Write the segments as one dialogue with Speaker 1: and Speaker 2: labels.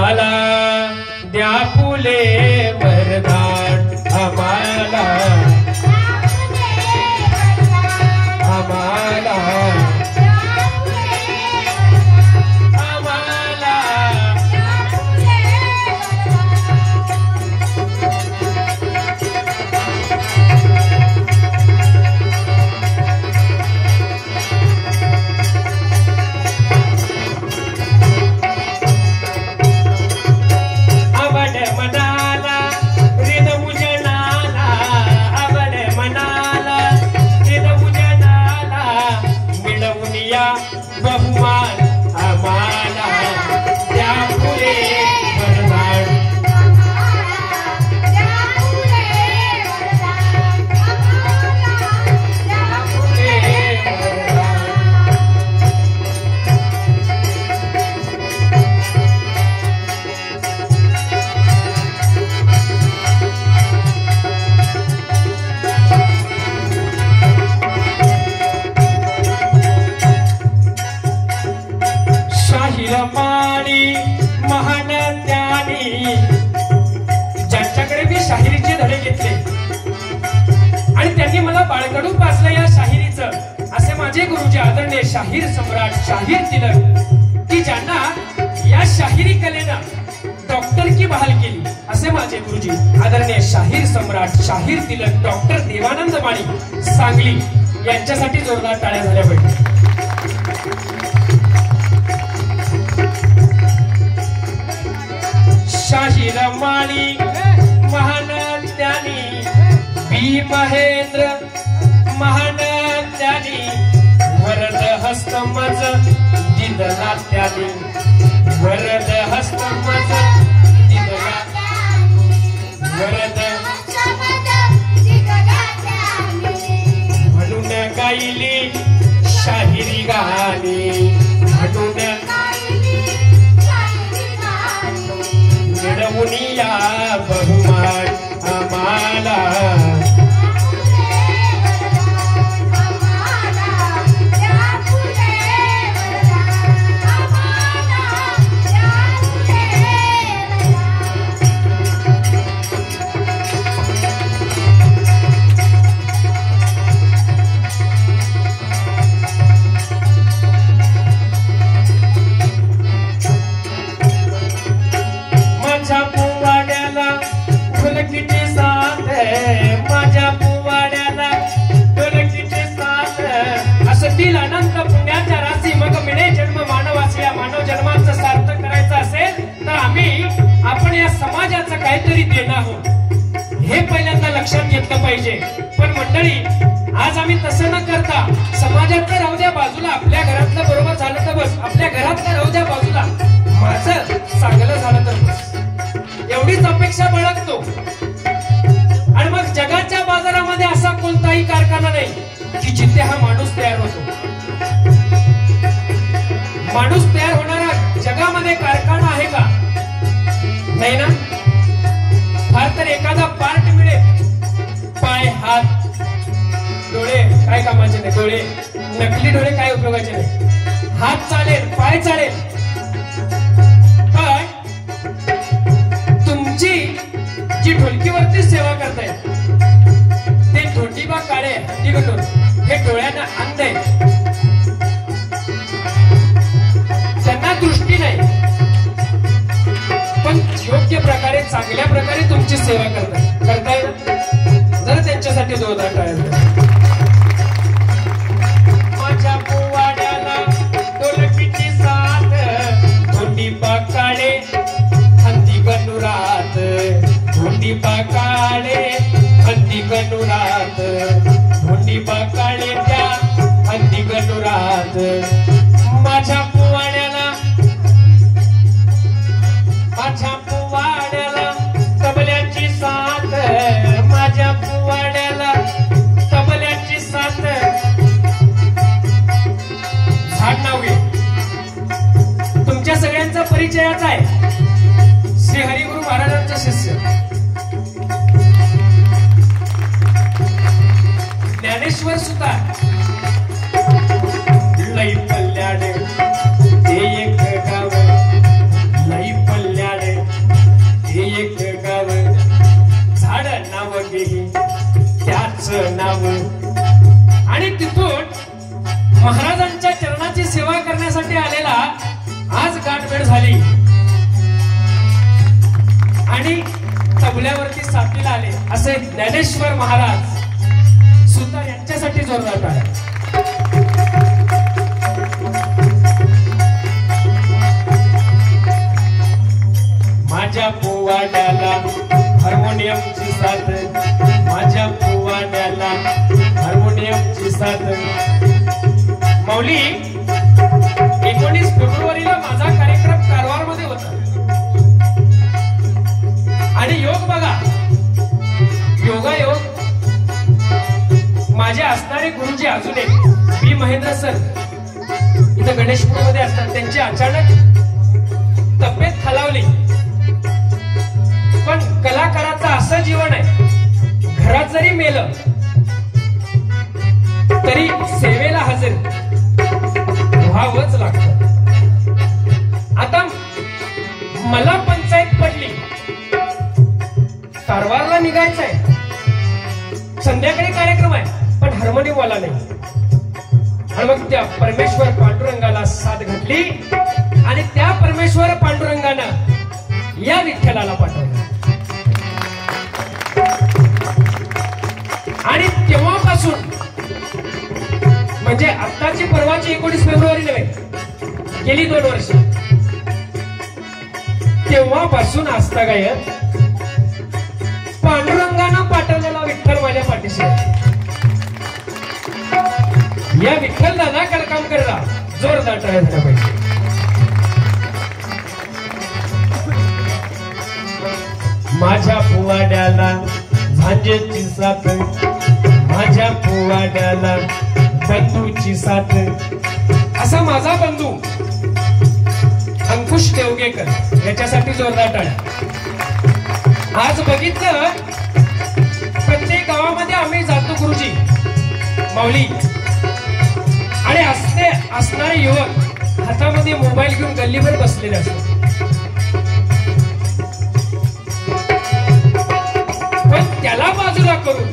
Speaker 1: आम्हाला द्या फुले वरदान आम्हाला आम्हाला बहुमान आम्हाला द्या फुले वरदान शाहिरमाणी महान ज्ञानी ज्यांच्याकडे मी शाहिरीचे धडे घेतले आणि त्यांनी मला बाळकडू पाजलं या शाहिरीचं असे माझे गुरुजी आदरणीय शाहीर सम्राट शाहीर तिलक की ज्यांना या शाहिरी कलेनं डॉक्टर की बहाल केली असे माझे गुरुजी आदरणीय शाहीर सम्राट शाहीर तिलक डॉक्टर देवानंद माळी सांगली यांच्यासाठी जोरदार टाळ्या झाल्या पाहिजे. शाहिरमाणी महान ज्ञानी बी महेंद्र महान ज्ञानी वरद हस्त मज दिदला त्यानी वरद हस्त मज दिदला वरद म्हणून गायली शाहिरी गाणी म्हणून मिळवूनिया बहुमान आम्हाला माझ्या पुवाड्याला ढोलकीची साथ माझ्या पुवाड्याला ढोलकीची साथ असतील अनंत पुण्याच्या राशी मग मिळे जन्म मानवासी या मानव जन्माचं सार्थक करायचं असेल तर आपण या समाजाचं काहीतरी देणं आहोत हे पहिल्यांदा लक्षात घेतलं पाहिजे. पण मंडळी आज आम्ही तसं न करता समाजातलं राहू द्या बाजूला आपल्या घरातलं बरोबर झालं तर बस आपल्या घरातलं राहू द्या बाजूला माझं चांगलं झालं तर बस एवढीच अपेक्षा बाळगतो. आणि मग जगाच्या बाजारामध्ये असा कोणताही कारखाना नाही की जिथे हा माणूस तयार होतो. माणूस तयार होणारा जगामध्ये कारखाना आहे का? नाही ना. फार तर एखादा पार्ट मिळेल पाय हात डोळे काय कामाचे नाही. डोळे नकली डोळे काय उपयोगाचे नाही. हात चालेल पाय चालेल पण तुमची जी ढोलकीवरती सेवा करताय ते ढोटीबा काळे हत्ती गटून हे डोळ्यांना अंध आहे. त्यांना दृष्टी नाही पण योग्य प्रकारे चांगल्या प्रकारे तुमची सेवा करताय जर त्यांच्यासाठी जोरदार टाळ्या. माझ्या पोवाड्याला ढोलकीची साथ ढोटीबा काळे हत्ती गणुरात ढोटीबा काळे हत्ती गणुरात ढोटीबा काळे त्या हत्ती गणुरात माझ्या पोवाड्याला तबल्याची साथ माझ्या पोवाड्याला तबल्याची साथ झाड नाव घे. तुमच्या सगळ्यांचा परिचयाचा आहे. श्री हरिगुरु महाराजांचे शिष्य ज्ञानेश्वर सुद्धा लई पल्ल्याडे ते एक गाव लई पल्ल्याडे असे ज्ञानेश्वर महाराज सुद्धा यांच्यासाठी जोरदार टाळ्या. माझ्या पोवाड्याला हार्मोनियमची साथ, माझ्या पोवाड्याला हार्मोनियमची साथ. माऊली 19 फेब्रुवारीला माझा कार्यक्रम कारवारमध्ये होता आणि योग बघा, योगायोग माझे असणारे गुरुजी अजून एक बी महेंद्र सर इथं गणेशपूरमध्ये असतात. त्यांची अचानक तब्येत खालावली. पण कलाकाराचं असं जीवन आहे, घरात जरी मेलं तरी सेवेला हजर व्हावंच लागतं. आता मला पंचायत पडली, कारवारला निघायचंय, संध्याकाळी कार्यक्रम आहे, पण हार्मोनियमवाला नाही. आणि मग त्या परमेश्वर पांडुरंगाला साथ घातली आणि त्या परमेश्वर पांडुरंगानं या विठ्ठलाला पाठवलं. आणि तेव्हापासून म्हणजे आत्ताची परवाची 19 फेब्रुवारी नव्हे, गेली 2 वर्ष, तेव्हापासून आस्थागायक पांडुरंगानं पाठवलेला विठ्ठल माझ्या पाठीशी. या विठ्ठल दादा काम करला जोरदार टाळ्या झाल्या पाहिजे. माझ्या पोवाड्याला झांजेची साथ, माझ्या पोवाड्याला बंधूची साथ. असा माझा बंधू अंकुश देवगेकर याच्यासाठी जोरदार टाळ्या. आज बघितलं प्रत्येक गावामध्ये आम्ही जातो गुरुजी माऊली, आणि असणारे युवक हातामध्ये मोबाईल घेऊन गल्लीवर बसलेले असतात. पण त्याला बाजूला करून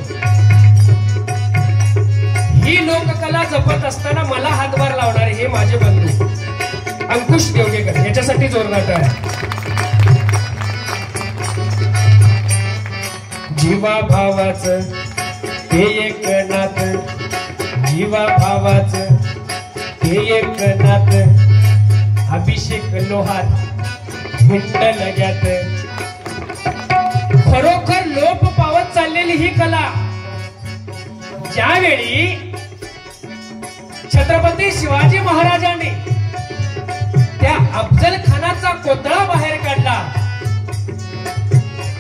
Speaker 1: ही लोककला जपत असताना मला हातभार लावणारे हे माझे बंधू अंकुश देवगेकर याच्यासाठी जोरदार टाळ्या. जीवा भावाचं हे एक नात, जीवा भावाचं हे एक नात. अभिषेक लोहार हिंड लग्यात. खरोखर लोप पावत चाललेली ही कला ज्यावेळी छत्रपती शिवाजी महाराजांनी त्या अफजल खानाचा कोतळा बाहेर काढला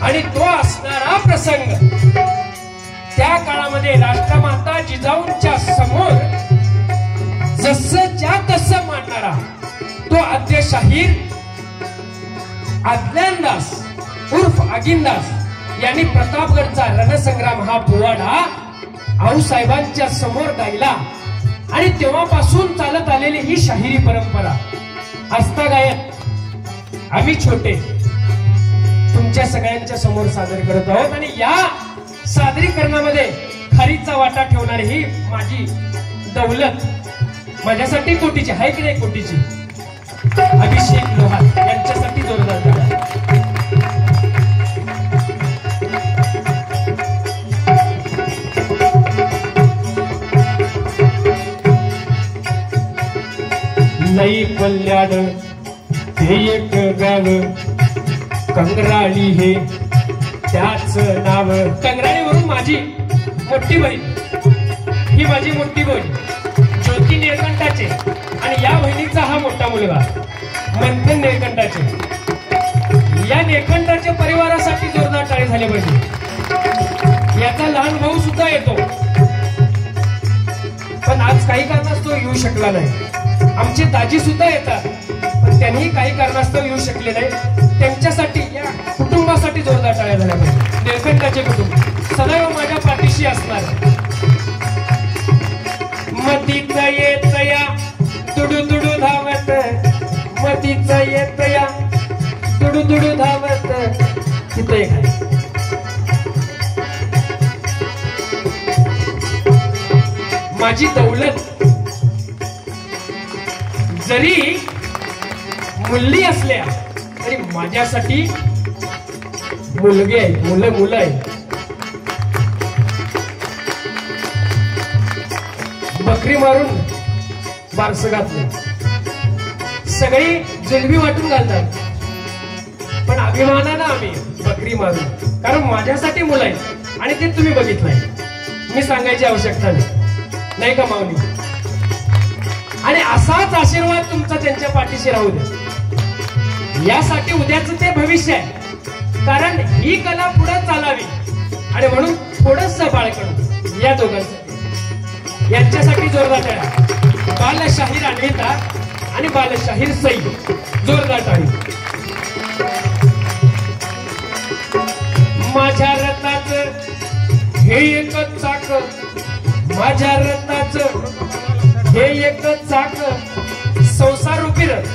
Speaker 1: आणि तो असणारा प्रसंग त्या काळामध्ये राष्ट्रमाता जिजाऊंच्या समोर जसं ज्या तसं मांडणारा तो आद्य शाहीर आदल्यांदास उर्फ आगिंदास यांनी प्रतापगडचा रणसंग्राम हा पोवाडा आऊसाहेबांच्या समोर गायला. आणि तेव्हापासून चालत आलेली ही शाहिरी परंपरा आस्थागायक आम्ही छोटे तुमच्या सगळ्यांच्या समोर सादर करत आहोत. आणि या सादरीकरणामध्ये खारीचा वाटा ठेवणारी ही माझी दौलत माझ्यासाठी कोटीची आहे की नाही, कोटीची अभिषेक लोहार यांच्यासाठी जोरदार टाळ्या. लई पल्ल्याड हे एक गाव, कंगराळी हे त्याच नाव. कंगराळीवरून माझी मोठी बहीण, ही माझी मोठी बहीण ज्योती निळकंठाचे आणि या बहिणीचा हा मोठा मुलगा मंथन निळकंठाचे. या निळकंठाच्या परिवारासाठी जोरदार टाळी झाली पाहिजे. याचा लहान भाऊ सुद्धा येतो, पण आज काही कारणास्तव येऊ शकला नाही. आमचे दाजी सुद्धा येतात, पण त्यांनी काही कारणास्तव येऊ शकले नाही. त्यांच्यासाठी या कुटुंबासाठी जोरदार टाळ्या झाल्या पाहिजे. निळकंठाचे कुटुंब सदैव माझ्या पाठीशी असणार. मतीच येत या तुडू तुडू धावत, मतीच येत या तुडू तुडू धावत. तिथं एक आहे माझी दौलत. जरी मुलगी असल्या तरी माझ्यासाठी मुलगे आहे, मुलं आहे. बकरी मारून बारसं घातलं, सगळी जुलबी वाटून घालतात, पण अभिमानानं आम्ही बकरी मारून, कारण माझ्यासाठी मुलं आहेत आणि ते तुम्ही बघितलंय, मी सांगायची आवश्यकता नाही का माऊली? आणि असाच आशीर्वाद तुमचा त्यांच्या पाठीशी राहू दे, यासाठी उद्याचं ते भविष्य आहे, कारण ही कला पुढे चालावी आणि म्हणून थोडंस बाळकडू या दोघांसाठी, यांच्यासाठी जोरदार टाळ्या. बालशाहीर अन्विता आणि बालशाहीर सई, जोरदार टाळी. माझ्या रथाचं हे एकच चाक, माझ्या रथाचं हे एकच चाक, संसार रूपी रथ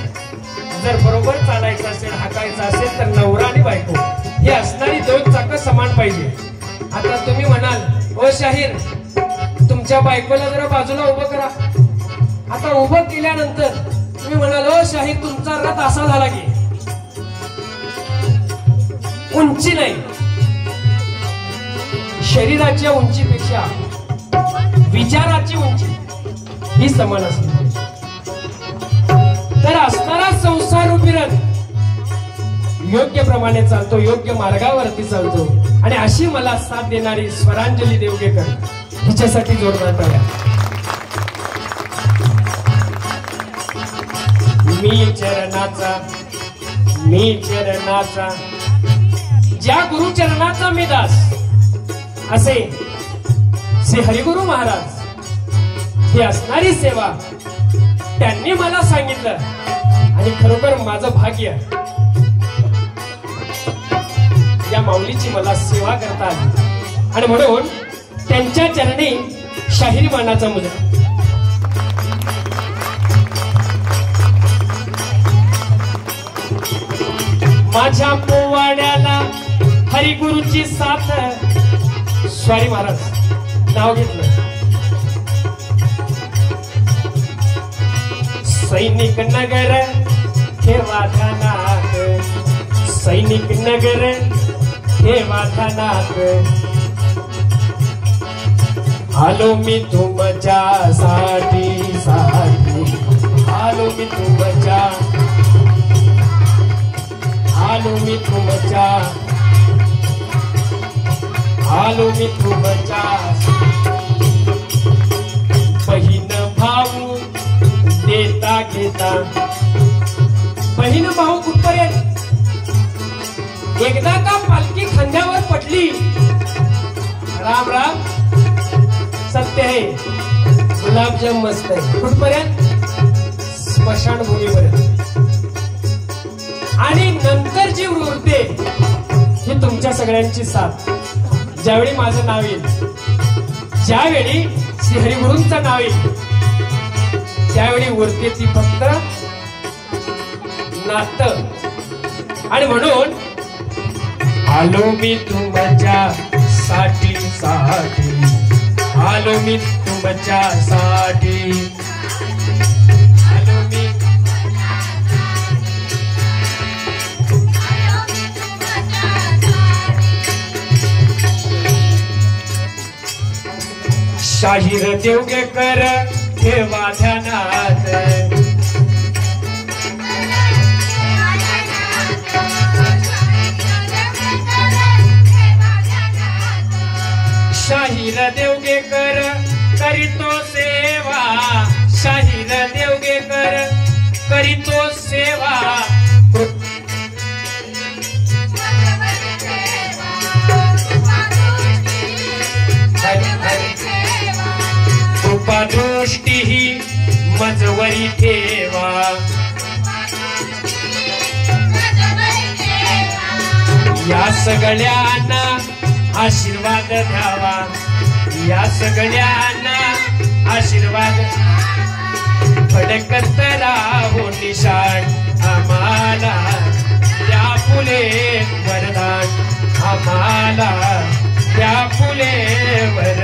Speaker 1: जर बरोबर चालायचं असेल, हाकायचं असेल तर नवरा आणि बायको हे असणारी दोन चाक समान पाहिजे. आता तुम्ही म्हणाल, ओ शाहीर तुमच्या बायकोला जरा बाजूला उभं करा. आता उभं केल्यानंतर तुम्ही म्हणाल, ओ शाहीर तुमचा रथ असा झाला की उंची नाही, शरीराच्या उंचीपेक्षा विचाराची उंची ही समान असली पाहिजे. तर असणारा संसार रूपी रथ योग्य प्रमाणे चालतो, योग्य मार्गावरती चालतो, आणि अशी मला साथ देणारी स्वरांजली देवगेकर हिच्यासाठी जोरदार टाळ्या. मी चरणाचा ज्या गुरुचरणाचा मी दास, असे श्री हरिगुरु महाराज ही असणारी सेवा त्यांनी मला सांगितलं, आणि खरोखर माझं भाग्य या माऊलीची मला सेवा करता आली, आणि म्हणून त्यांच्या चरणी शाहिरी मानाचा मुद्रा. माझ्या पोवाड्याला हरिगुरूची साथ, स्वारी महाराज नाव घेतलं. सैनिक नगर हे वाधानात, सैनिक नगर हे वाधानात, आलो मी तुमच्यासाठी, आलो मी तुमच्या, आलो मी तुमच्या, आलो मी तुमच्या. बहीण भाऊ देता घेता, बहीण भाऊ कुठपर्यंत, एकदा का पालखी खांद्यावर पडली, राम राम सत्य आहे, गुलाबजाम मस्त आहे, कुठपर्यंत, स्मशानभूमीपर्यंत, आणि नंतर जी उरते ही तुमच्या सगळ्यांची साथ. ज्यावेळी माझं नाव येईल, ज्यावेळी श्री हरिगुरूंचं नाव येईल, त्यावेळी उरते ती फक्त नातं. आणि म्हणून आलो मी तुमच्यासाठी, आलो मी तुमच्यासाठी, आलो मी शाहीर देवगेकर ठेवा ध्यानात, शाहीर देवगेकर करीतो सेवा, शाहीर देवगेकर करीतो सेवा. कृपा दृष्टी ही मजवरी ठेवा, या सगळ्यांना आशीर्वाद द्यावा, या सगळ्यांना आशीर्वाद. फडकत राहो निशाण आम्हाला, त्या फुले वरदान आम्हाला, त्या फुले वरदान.